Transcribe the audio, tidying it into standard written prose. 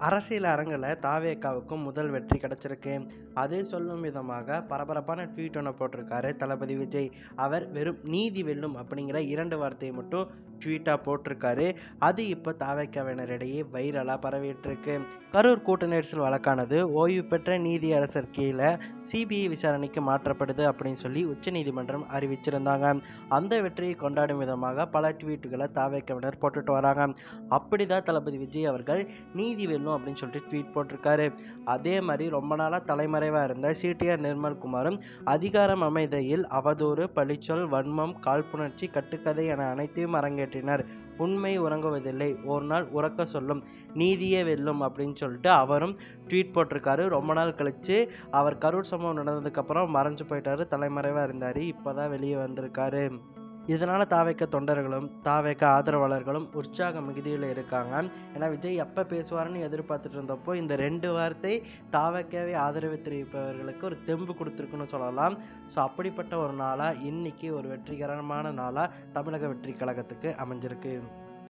அரசியல் அரங்கில் தாவேகாவுக்கும் முதல் வெற்றி கிடைச்சிருக்கு. அதை சொல்லும் விதமாக பரபரப்பான ட்வீட் ஒன்று போட்டிருக்காரு தளபதி விஜய். அவர் வெறும் நீதி வெல்லும் அப்படிங்கிற 2 வார்த்தையை மட்டும் ட்வீட்டாக போட்டிருக்காரு. அது இப்போ தாவேகாவினரிடையே வைரலாக பரவிட்டு இருக்கு. கரூர் கூட்ட நெரிசல் வழக்கானது ஓய்வு பெற்ற நீதியரசர் கீழே சிபிஐ விசாரணைக்கு மாற்றப்படுது அப்படின்னு சொல்லி உச்சநீதிமன்றம் அறிவிச்சிருந்தாங்க. அந்த வெற்றியை கொண்டாடும் விதமாக பல ட்வீட்டுகளை தாவேகாவினர் போட்டுட்டு வராங்க. அப்படிதான் தளபதி விஜய் அவர்கள் நீதி வெல்லும் அப்படின்னு சொல்லிட்டு ட்வீட் போட்டிருக்காரு. அதே மாதிரி ரொம்ப நாளாக தலைமறைவாக இருந்த சிடிஆர் நிர்மல்குமாரும் அதிகாரம் அமைதியில் அவதூறு, பழிச்சொல், வன்மம், காழ்ப்புணர்ச்சி, கட்டுக்கதை என அனைத்தையும் அரங்கேற்றினார். உண்மை உறங்குவதில்லை, ஒரு நாள் உறக்க சொல்லும், நீதியே வெல்லும் அப்படின்னு சொல்லிட்டு அவரும் ட்வீட் போட்டிருக்காரு. ரொம்ப நாள் கழிச்சு அவர் கரூர் சம்பவம் நடந்ததுக்கப்புறம் மறைஞ்சு போயிட்டாரு, தலைமறைவாக இருந்தார். இப்போ தான் வெளியே வந்திருக்காரு. இதனால் தாவேக தொண்டர்களும் தாவேக ஆதரவாளர்களும் உற்சாக மிகுதியில் இருக்காங்க. ஏன்னா விஜய் எப்போ பேசுவார்னு எதிர்பார்த்துட்டு இருந்தப்போ இந்த 2 வார்த்தை தாவேகாவை ஆதரவு தெரிவிப்பவர்களுக்கு ஒரு தெம்பு கொடுத்துருக்குன்னு சொல்லலாம். ஸோ அப்படிப்பட்ட ஒரு நாளாக இன்னைக்கு ஒரு வெற்றிகரமான நாளாக தமிழக வெற்றி கழகத்துக்கு அமைஞ்சிருக்கு.